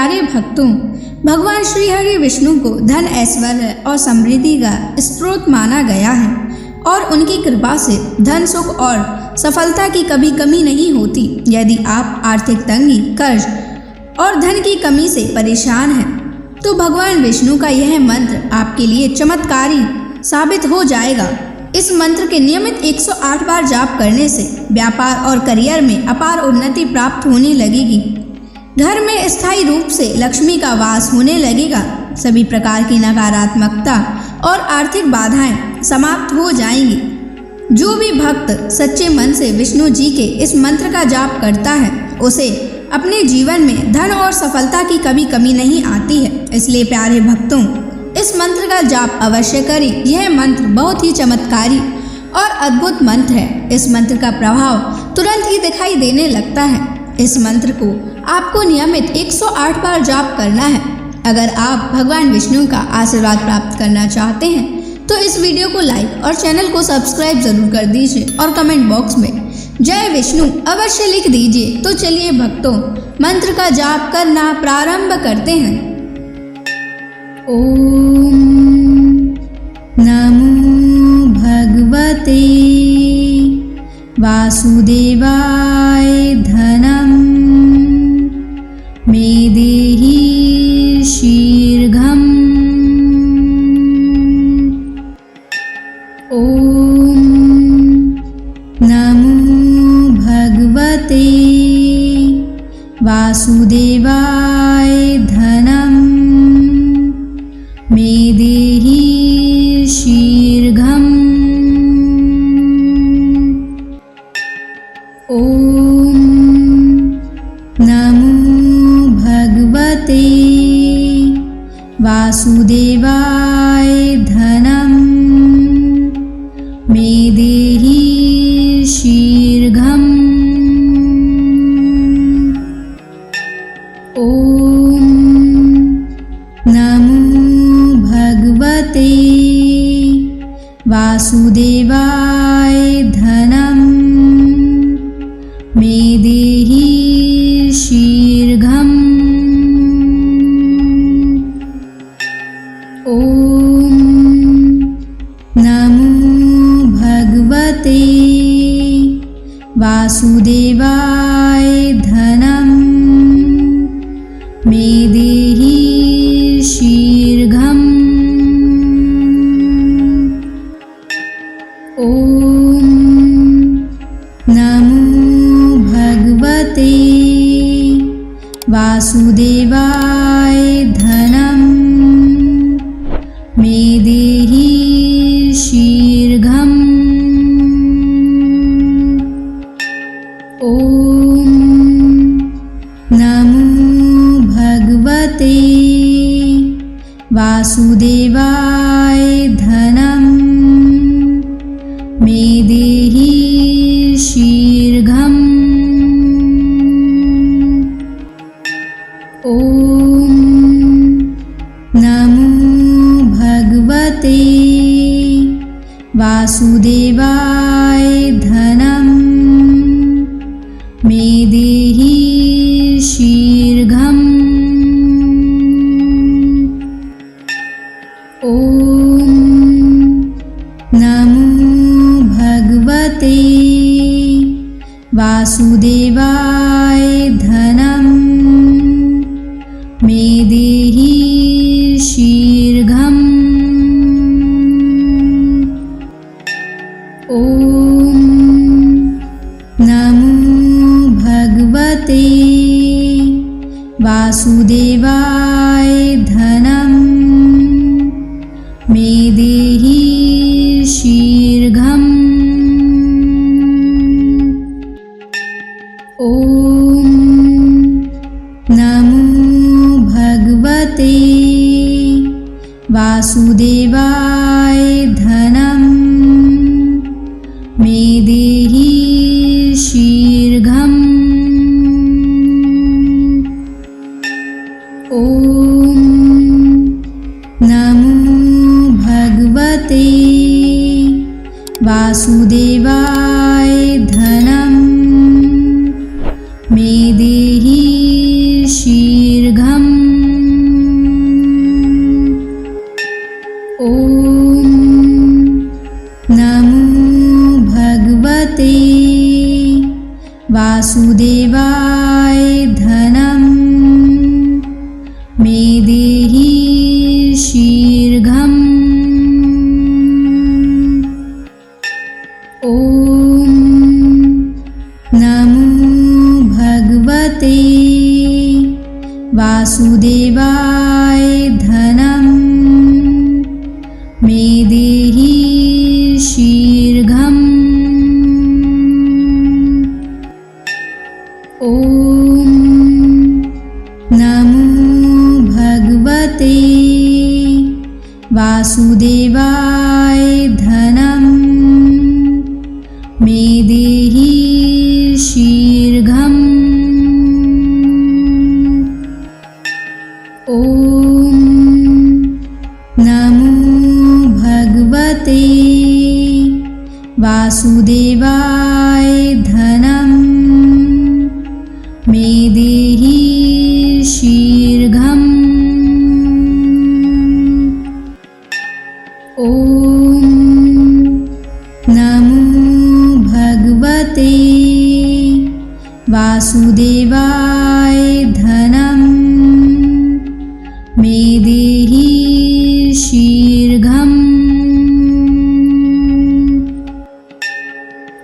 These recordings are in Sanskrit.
प्यारे भक्तों, भगवान श्री हरि विष्णु को धन, ऐश्वर्य और समृद्धि का स्रोत माना गया है और उनकी कृपा से धन, सुख और सफलता की कभी कमी नहीं होती। यदि आप आर्थिक तंगी, कर्ज और धन की कमी से परेशान हैं, तो भगवान विष्णु का यह मंत्र आपके लिए चमत्कारी साबित हो जाएगा। इस मंत्र के नियमित 108 बार जाप करने से व्यापार और करियर में अपार उन्नति प्राप्त होने लगेगी। घर में स्थायी रूप से लक्ष्मी का वास होने लगेगा। सभी प्रकार की नकारात्मकता और आर्थिक बाधाएं समाप्त हो जाएंगी। जो भी भक्त सच्चे मन से विष्णु जी के इस मंत्र का जाप करता है, उसे अपने जीवन में धन और सफलता की कभी कमी नहीं आती है। इसलिए प्यारे भक्तों, इस मंत्र का जाप अवश्य करें। यह मंत्र बहुत ही चमत्कारी और अद्भुत मंत्र है। इस मंत्र का प्रभाव तुरंत ही दिखाई देने लगता है। इस मंत्र को आपको नियमित 108 बार जाप करना है। अगर आप भगवान विष्णु का आशीर्वाद प्राप्त करना चाहते हैं तो इस वीडियो को लाइक और चैनल को सब्सक्राइब जरूर कर दीजिए और कमेंट बॉक्स में जय विष्णु अवश्य लिख दीजिए। तो चलिए भक्तों, मंत्र का जाप करना प्रारंभ करते हैं। ओम नमो भगवते वासुदेवाय धनम मे देहि शीघ्रम्। ओम नमो भगवते वासुदेवाय धनम मे देहि शीघ्रम्। ओम नमो भगवते वासुदेवाय धनम मे देहि शीघ्रम्। ओम नमो भगवते वासुदेवाय धनम मे देहि शीघ्रम्। ओम नमो भगवते वासुदेवाय धनम मे देहि शीघ्रम्। ओम नमो भगवते वासुदेवाय धनम मे देहि शीघ्रम्। ओम नमो भगवते वासुदेवाय धनम मे देहि शीघ्रम्। ओम नमो भगवते वासुदेवाय धनम मे देहि शीघ्रम्। ओम नमो भगवते वासुदेवाय धनम मे देहि शीघ्रम्। ओम नमो भगवते वासुदेवाय धनम मे देहि शीघ्रम्। ओम नमो भगवते वासुदेवाय धनम मे देहि शीघ्रम्। ओम नमो भगवते वासुदेवाय धनम मे देहि शीघ्रम्। वासुदेवाय धनं मे देहि शीघ्रम्। ॐ नमो भगवते वासुदेवाय धनं मे देहि शीघ्रम्। ॐ नमो भगवते वासुदेवाय धनं मे देहि शीघ्रम्। ॐ नमो भगवते वासुदेवाय धनं मे देहि शीघ्रम्। ॐ नमो भगवते वासुदेवाय धनं मे देहि शीघ्रम्।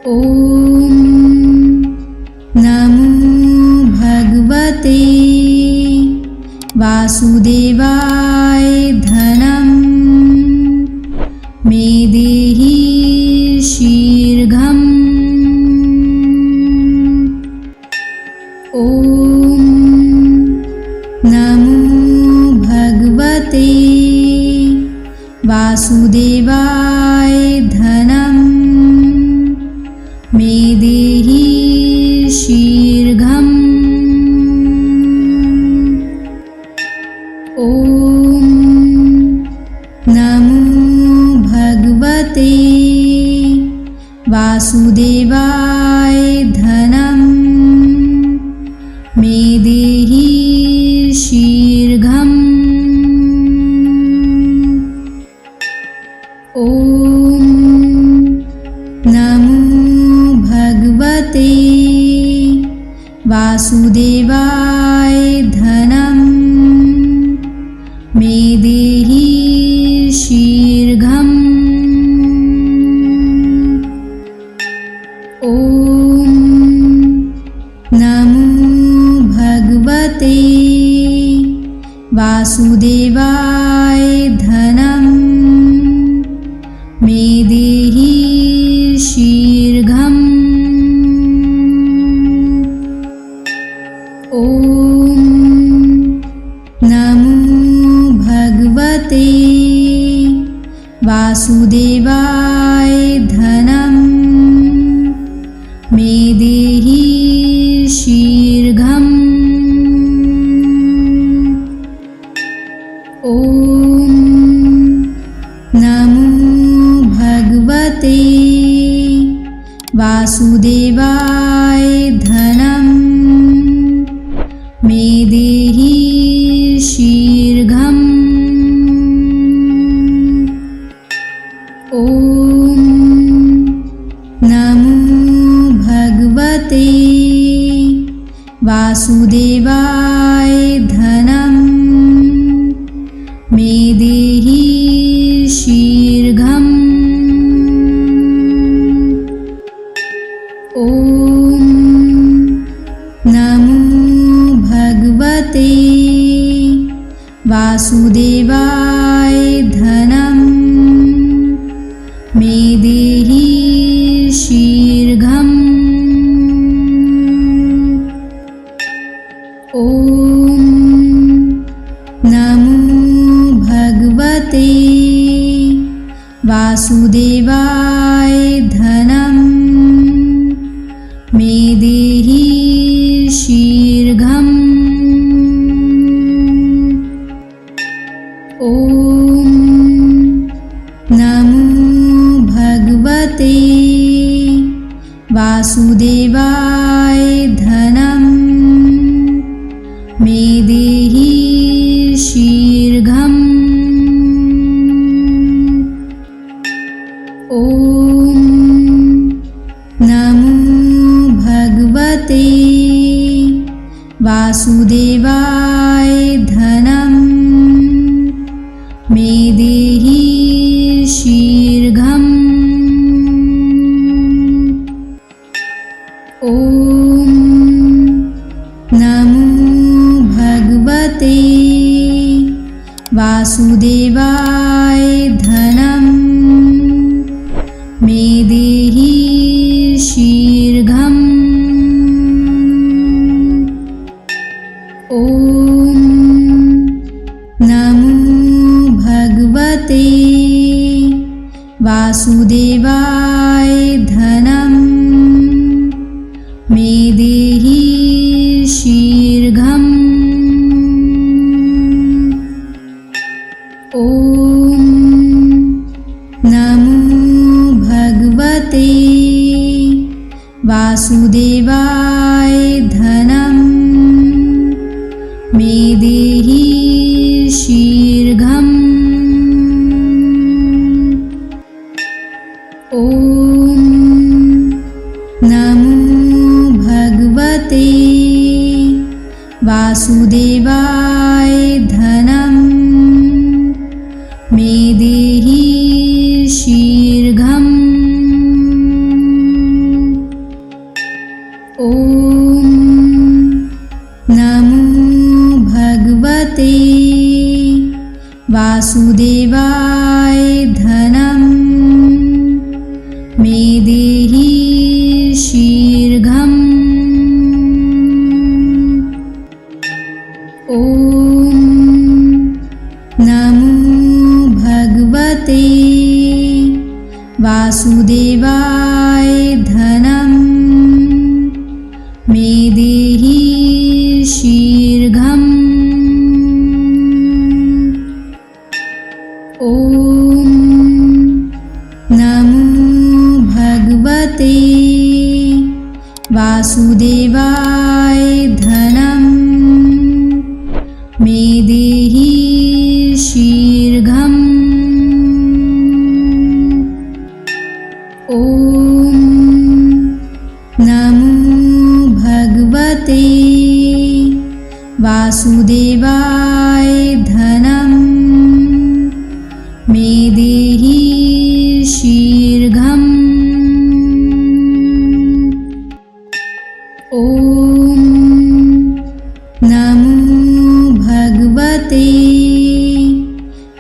ॐ नमो भगवते वासुदेवाय धनं मे देहि शीघ्रम्। ॐ नमो भगवते वासुदेवाय धनं मे देहि शीघ्रम्। ॐ नमो भगवते वासुदेवाय धनं मे देहि शीघ्रम्। ॐ नमो भगवते वासुदेवाय धनं मे देहि शीघ्रम्। ॐ नमो भगवते वासुदेवाय धनं मे देहि शीघ्रम्। ॐ नमो भगवते वासुदेवाय धनं मे देहि शीघ्रम्। ॐ नमो भगवते वासुदेवाय धनं मे देहि शीघ्रम्। ॐ नमो भगवते वासुदेवाय धनं मे देहि शीघ्रम्। ॐ नमो भगवते वासुदेवाय धनं मे देहि शीघ्रम्। ॐ नमो भगवते वासुदेवाय धनं मे देहि शीघ्रम्। ॐ नमो भगवते वासुदेवाय धनं मे देहि शीघ्रम्। ॐ नमो भगवते वासुदेवाय धनं मे देहि शीघ्रम्। ॐ नमो भगवते वासुदेवाय धनं मे देहि शीघ्रम्। ॐ नमो भगवते वासुदेवाय धनं मे देहि शीघ्रम्। ॐ नमो भगवते वासुदेवाय धनं मे देहि शीघ्रम्। ॐ नमो भगवते वासुदेवाय धनं मे देहि शीघ्रम्। ॐ नमो भगवते वासुदेवाय धनं मे देहि शीघ्रम्। ॐ नमो भगवते वासुदेवाय धनं मे देहि शीघ्रम्। ॐ नमो भगवते वासुदेवाय धनं मे देहि शीघ्रम्। ॐ नमो भगवते वासुदेवाय धनं मे देहि शीघ्रम्। ॐ नमो भगवते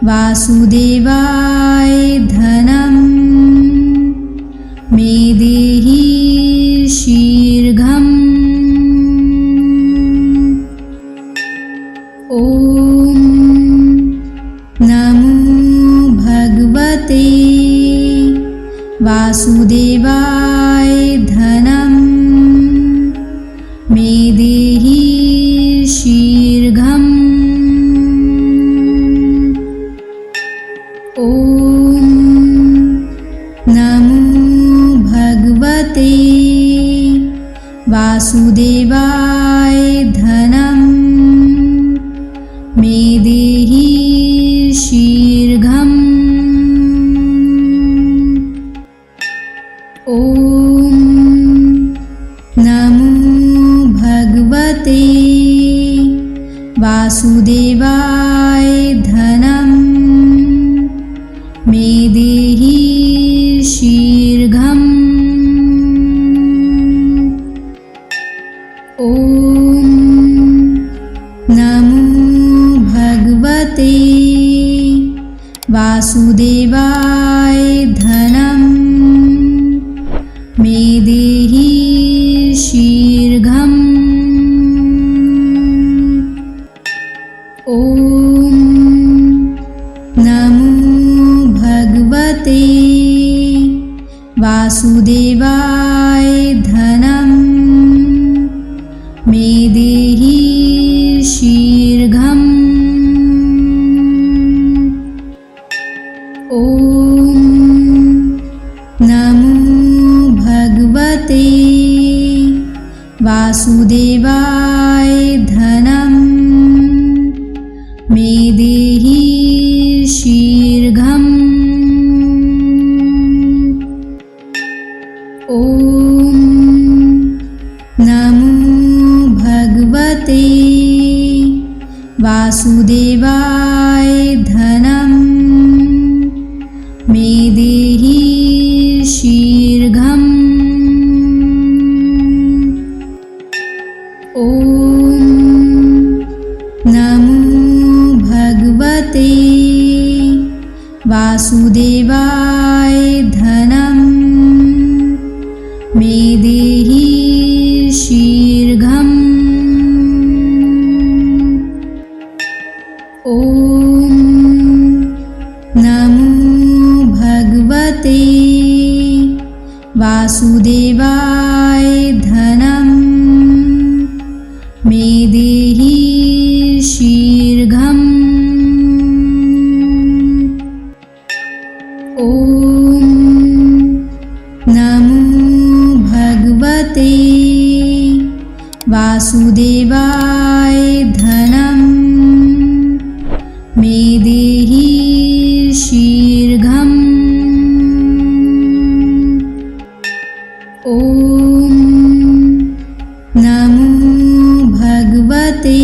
वासुदेवाय धनं मे देहि शीघ्रम्। ॐ नमो भगवते वासुदेवाय धनं मे देहि शीघ्रम्। ॐ नमो भगवते वासुदेवाय धनं मे देहि शीघ्रम्। ॐ नमो भगवते वासुदेवाय धनं मे देहि शीघ्रम्। ॐ नमो भगवते वासुदेवाय धनं मे देहि शीघ्रम्। ॐ नमो भगवते वासुदेवाय धनं मे देहि शीघ्रम्। ॐ नमो भगवते वासुदेवाय धनं मे देहि शीघ्रम्। ॐ नमो भगवते वासुदेवाय धनं मे देहि शीघ्रम्। ॐ नमो भगवते वासुदेवाय धनं मे देहि शीघ्रम्। ॐ नमो भगवते वासुदेवाय धनं मे देहि शीघ्रम्। ॐ नमो भगवते वासुदेवाय धनं मे देहि शीघ्रम्। ॐ नमो भगवते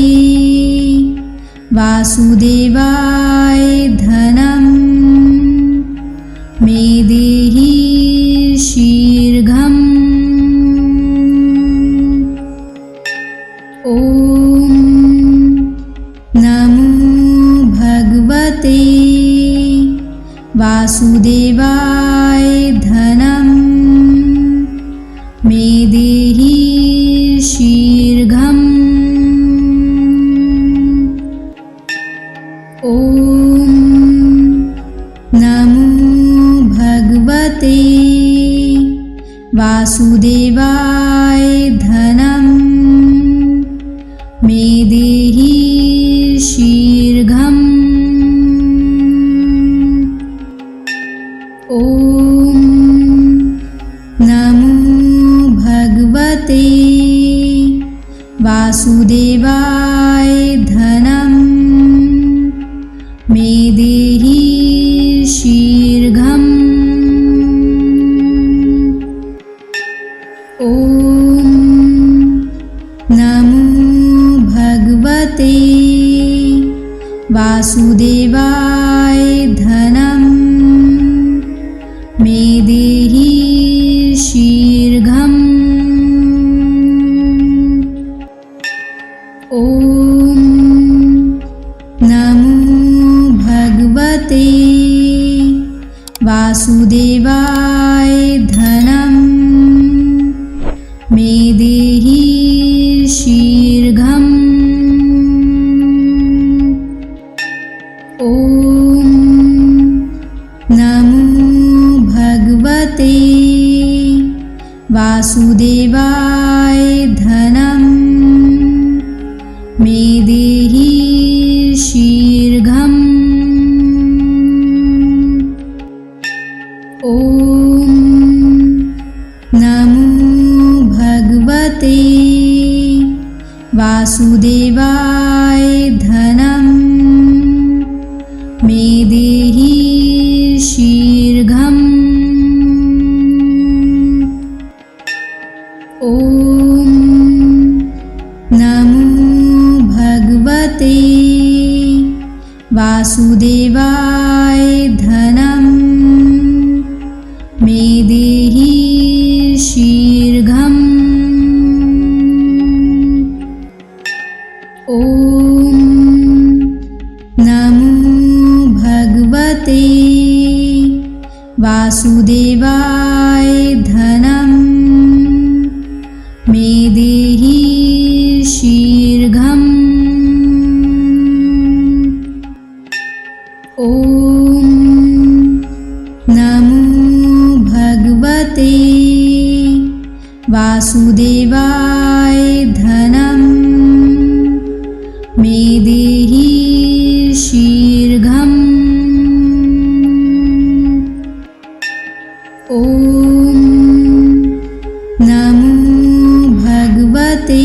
वासुदेवाय धनं मे देहि शीघ्रम्। ॐ नमो भगवते वासुदेवाय धनं मे देहि शीघ्रम्। ॐ नमो भगवते वासुदेवाय धनं मे देहि शीघ्रम्। ॐ नमो भगवते वासुदेवाय धनं मे देहि शीघ्रम्। ॐ नमो भगवते वासुदेवाय धनं मे देहि शीघ्रम्। ॐ नमो भगवते वासुदेवाय धनं मे देहि शीघ्रम्। ॐ नमो भगवते वासुदेवाय धनं मे देहि शीघ्रम्। ॐ नमो भगवते वासुदेवाय धनं मे देहि शीघ्रम्। ॐ नमो भगवते वासुदेवाय धनं मे देहि शीघ्रम्। ॐ नमो भगवते वासुदेवाय धनं मे देहि शीघ्रम्। ॐ नमो भगवते वासुदेवाय धनं मे देहि शीघ्रम्। ॐ नमो भगवते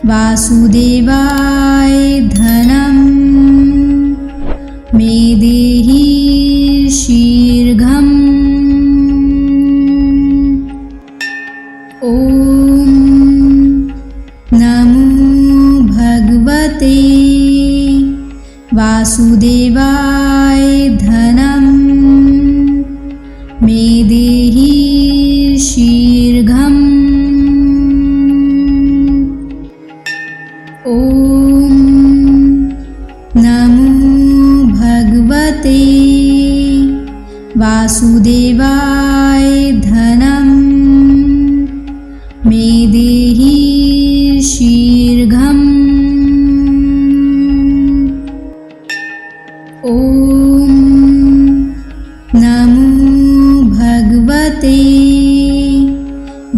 वासुदेवाय धनं मे देहि शीघ्रम्। ॐ नमो भगवते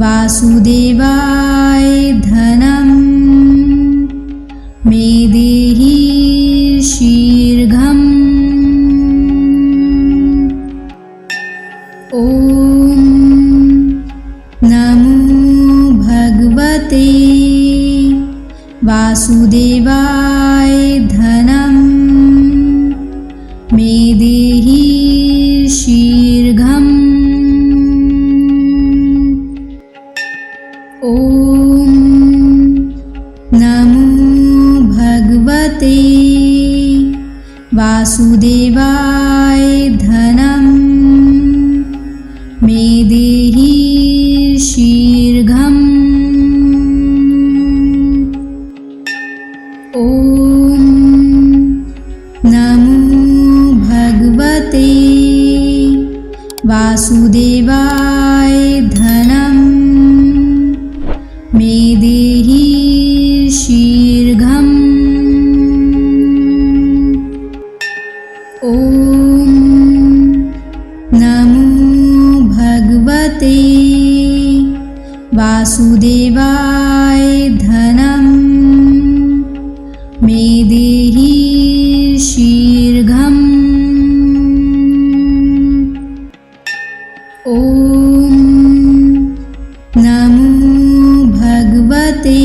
वासुदेवाय धनं मे देहि शीघ्रम्। ॐ नमो भगवते वासुदेवाय धनं मे देहि शीघ्रम्। ॐ नमो भगवते वासुदेवाय धनं मे देहि शीघ्रम्। ॐ नमो भगवते वासुदेवाय धनं मे देहि शीघ्रम्। ॐ नमो भगवते वासुदेवाय धनं मे देहि शीघ्रम्। ॐ नमो भगवते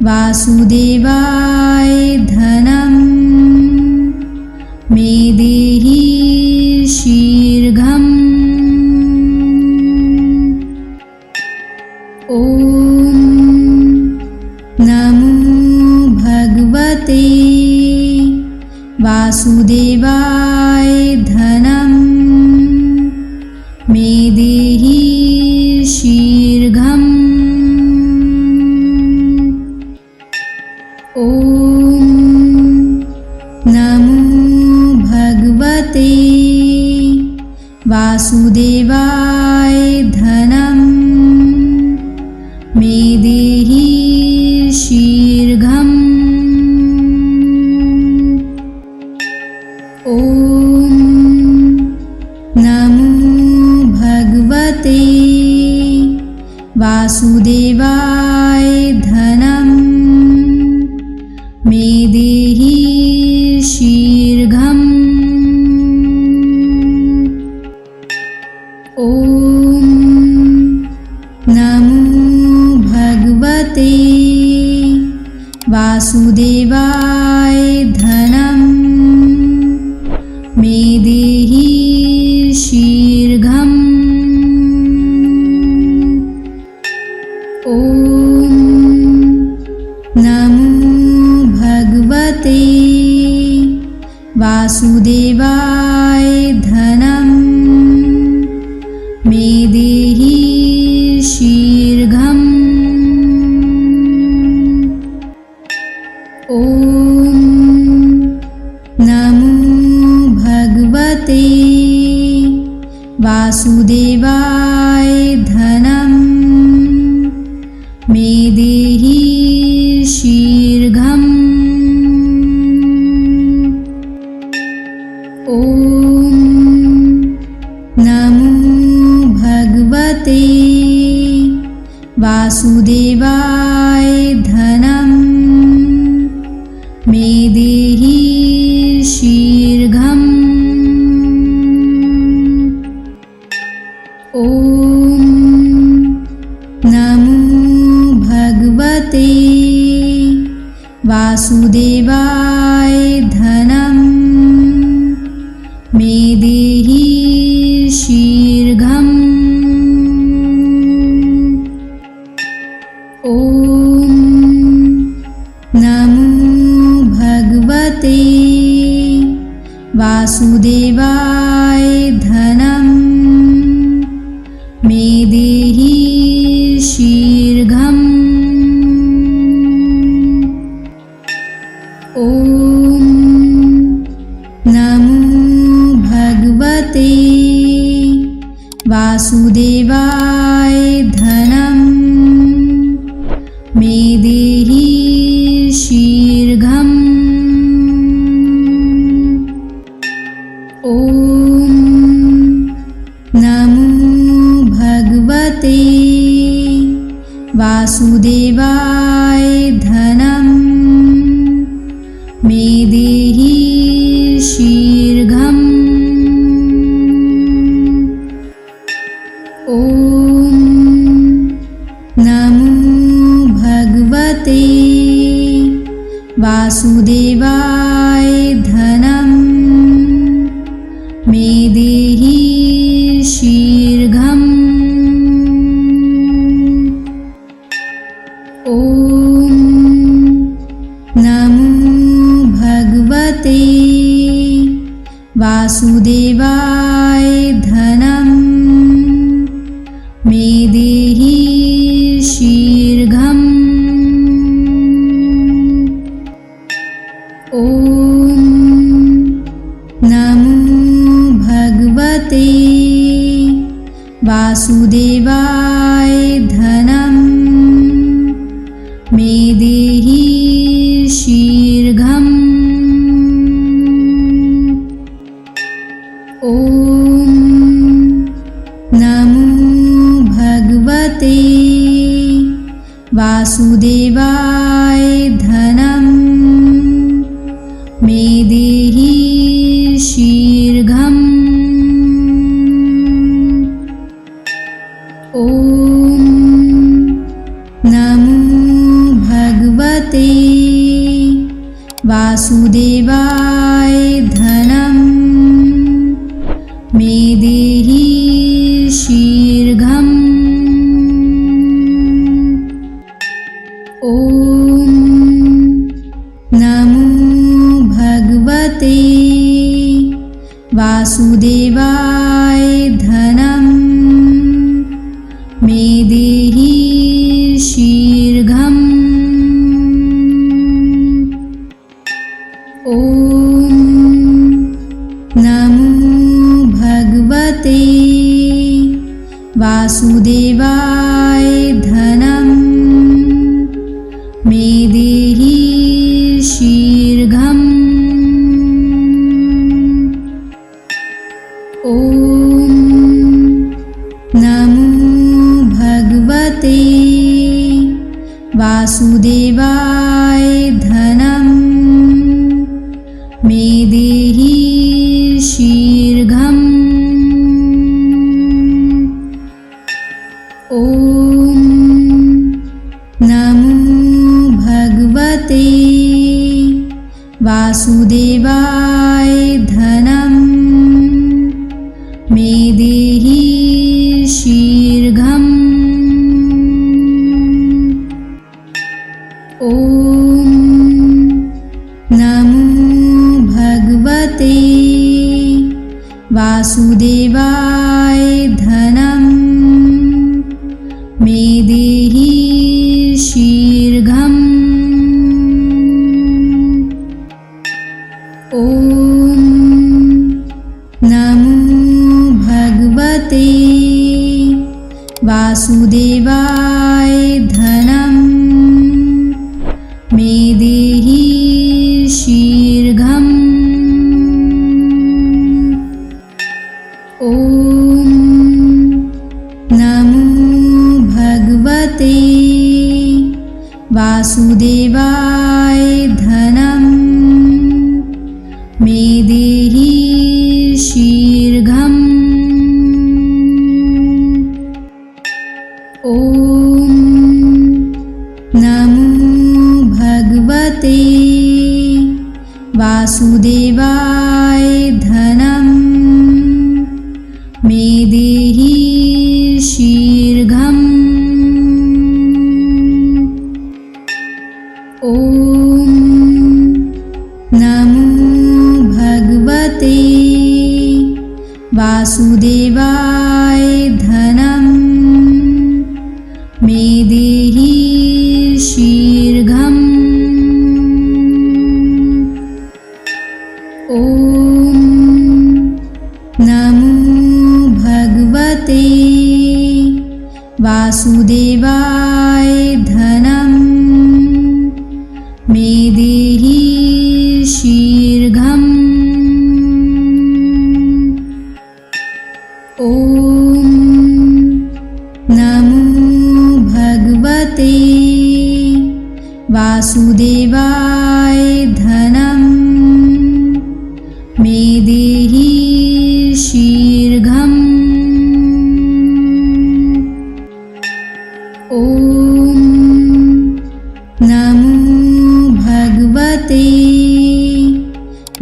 वासुदेवाय धनं मे देहि शीघ्रम्। ॐ नमो भगवते वासुदेवाय धनं मे देहि शीघ्रम्। ॐ नमो भगवते वासुदेवाय धनं मे देहि शीघ्रम्। ॐ नमो भगवते वासुदेवाय धनं मे देहि शीघ्रम्। ॐ नमो भगवते वासुदेवाय धनं मे देहि शीघ्रम्। ॐ नमो भगवते वासुदेवाय धनं मे देहि शीघ्रम्। ॐ नमो भगवते वासुदेवाय धनं मे देहि शीघ्रम्। ॐ नमो भगवते वासुदेवाय धनं मे देहि शीघ्रम्। ॐ नमो भगवते वासुदेवाय धनं मे देहि शीघ्रम्। ॐ नमो भगवते वासुदेवाय धनं मे देहि शीघ्रम्। ॐ नमो भगवते वासुदेवाय धनं मे देहि शीघ्रम्। ॐ नमो भगवते वासुदेवाय धनं मे देहि शीघ्रम्। ॐ नमो भगवते वासुदेवाय धनं मे देहि शीघ्रम्। ॐ नमो भगवते वासुदेवाय धनं मे देहि शीघ्रम्। ॐ नमो भगवते वासुदेवाय धनं मे देहि शीघ्रम्। ॐ नमो भगवते वासुदेवाय धनं मे देहि शीघ्रम्। ॐ नमो भगवते वासुदेवाय धनं मे देहि शीघ्रम्। ॐ नमो भगवते वासुदेवाय धनं मे देहि शीघ्रम्। ॐ नमो भगवते वासुदेवाय धनं मे देहि शीघ्रम्। ॐ नमो भगवते वासुदेवाय धनं मे देहि शीघ्रम्। ॐ नमो भगवते वासुदेवाय धनं मे देहि शीघ्रम्। ॐ नमो भगवते वासुदेवाय धनं मे देहि शीघ्रम्। ॐ नमो भगवते वासुदेवाय धनं मे देहि शीघ्रम्। ॐ नमो भगवते वासुदेवाय धनं मे देहि शीघ्रम्। ॐ नमो भगवते वासुदेवाय धनं मे देहि शीघ्रम्। ॐ नमो भगवते वासुदेवाय धनं मे देहि शीघ्रम्। ॐ नमो भगवते वासुदेवाय धनं मे देहि शीघ्रम्। ॐ नमो भगवते वासुदेवाय धनं मे देहि शीघ्रम्। ॐ नमो भगवते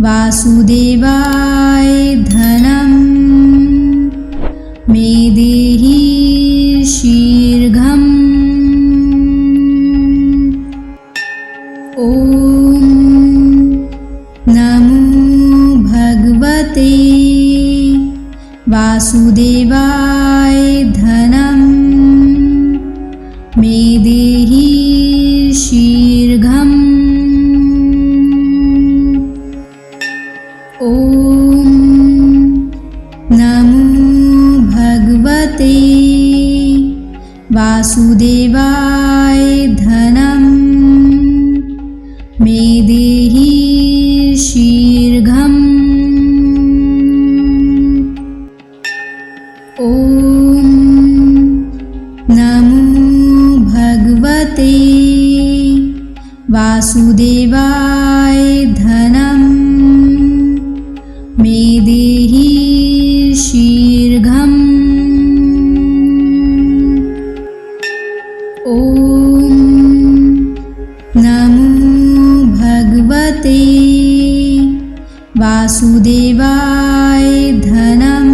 वासुदेवाय धनं मे देहि शीघ्रम्। ॐ नमो भगवते वासुदेवाय धनं मे देहि शीघ्रम्। ॐ नमो भगवते वासुदेवाय धनं मे देहि शीघ्रम्। ॐ नमो भगवते वासुदेवाय धनं मे देहि शीघ्रम्। ॐ नमो भगवते वासुदेवाय धनं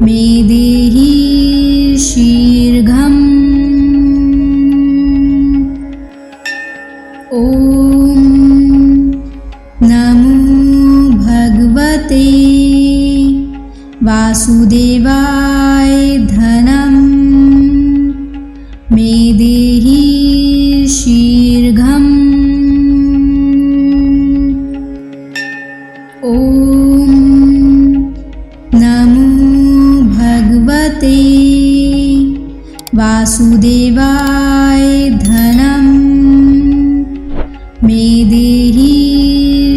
मे देहि शीघ्रम्। ॐ नमो भगवते वासुदेवाय धनं मे देहि शीघ्रम्। ॐ नमो भगवते वासुदेवाय धनं मे देहि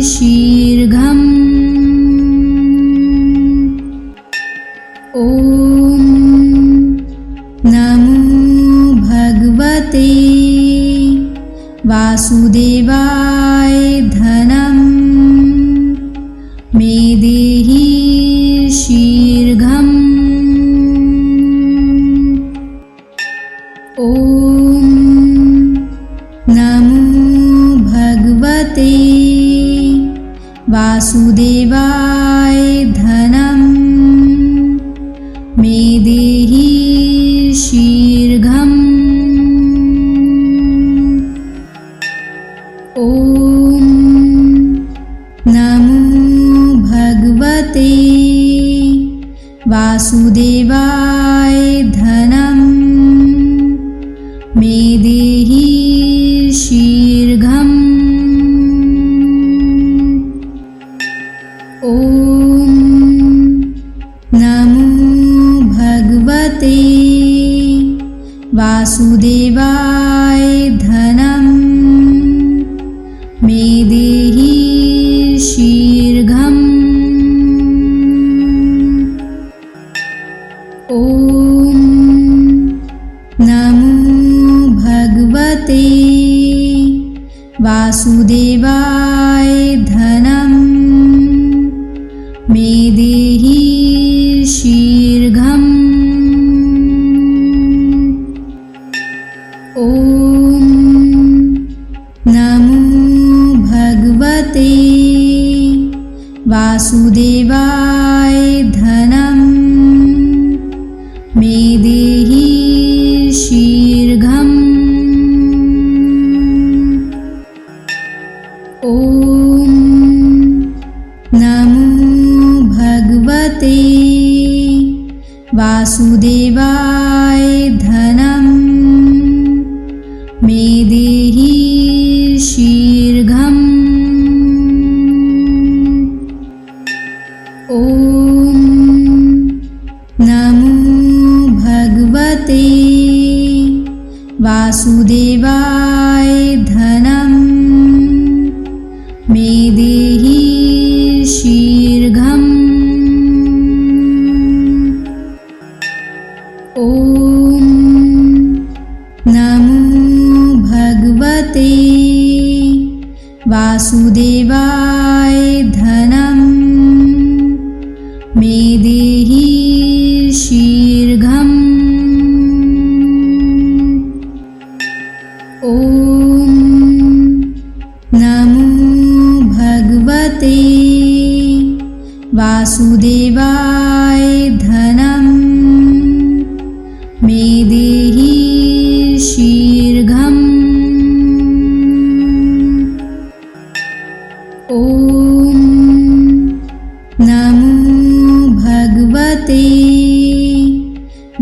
शीघ्रम्। ॐ नमो भगवते वासुदेवाय धनं मे देहि शीघ्रम्। ॐ नमो भगवते वासुदेवाय धनं मे देहि शीघ्रम्। ॐ नमो भगवते वासुदेवाय धनं मे देहि शीघ्रम्। ॐ नमो भगवते वासुदेवाय धनं मे देहि शीघ्रम्। ॐ नमो भगवते वासुदेवाय धनं मे देहि शीघ्रम्। ॐ नमो भगवते वासुदेवाय धनं मे देहि शीघ्रम्। ॐ नमो भगवते वासुदेवाय धनं मे देहि शीघ्रम्। ॐ नमो भगवते वासुदेवाय धनं मे देहि शीघ्रम्। ॐ नमो भगवते वासुदेवाय धनं मे देहि शीघ्रम्। ॐ नमो भगवते वासुदेवाय धनं मे देहि शीघ्रम्। ॐ नमो भगवते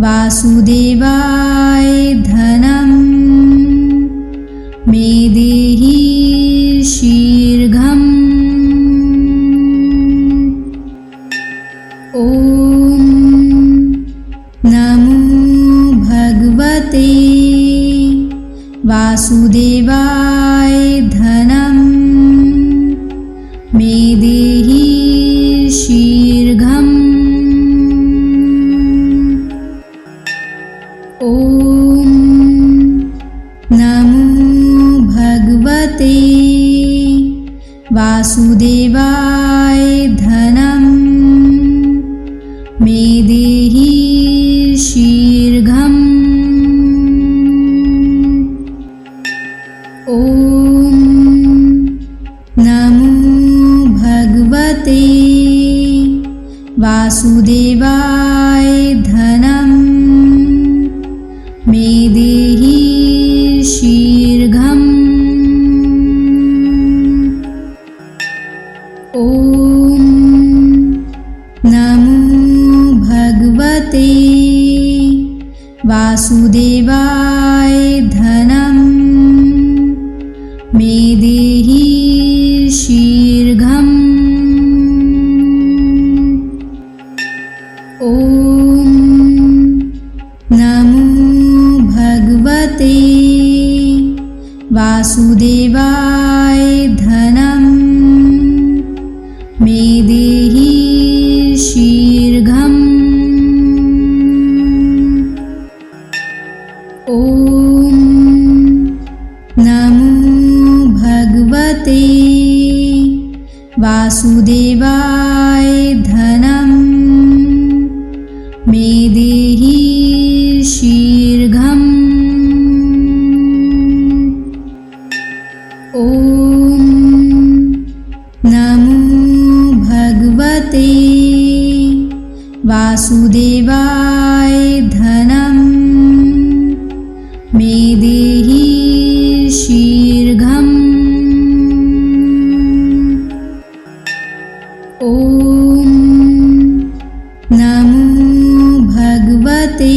वासुदेवाय धनं मे देहि शीघ्रम्। ॐ नमो भगवते वासुदेवाय धनं मे देहि शीघ्रम्। ॐ नमो भगवते वासुदेवाय धनं मे देहि शीघ्रम्। ॐ नमो भगवते वासुदेवाय धनं मे देहि शीघ्रम्। ॐ नमो भगवते वासुदेवाय धनं मे देहि शीघ्रम्। ॐ नमो भगवते वासुदेवाय धनं मे देहि शीघ्रम्। ॐ नमो भगवते वासुदेवाय धनं मे देहि शीघ्रम्। ॐ नमो भगवते वासुदेवाय धनं मे देहि शीघ्रम्। ॐ नमो भगवते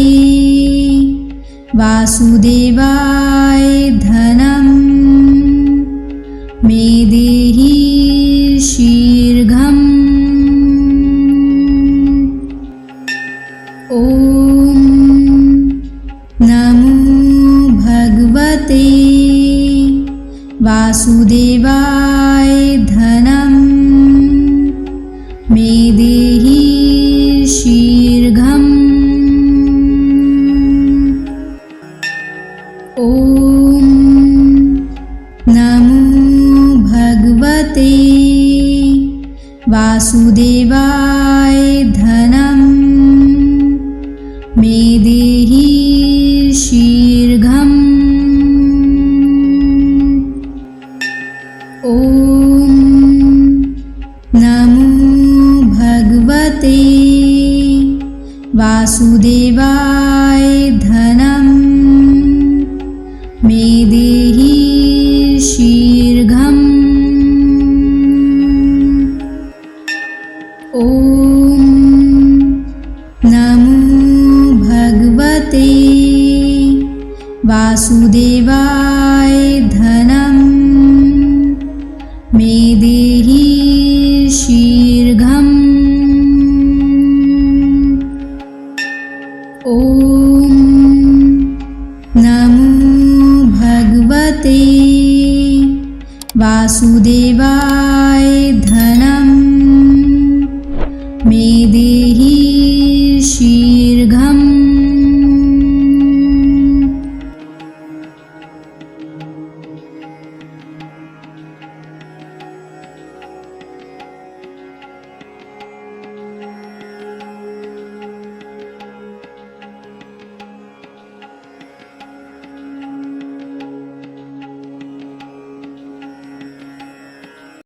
वासुदेवाय धनं मे देहि शीघ्रम्। ॐ नमो भगवते वासुदेवाय धनं मे देहि शीघ्रम्। ॐ नमो भगवते वासुदेवाय धनं मे देहि शीघ्रम्। ॐ नमो भगवते वासुदेवाय धनं मे देहि शीघ्रम्। ॐ नमो भगवते वासुदेवाय धनं मे देहि शीघ्रम्। ॐ नमो भगवते वासुदेवाय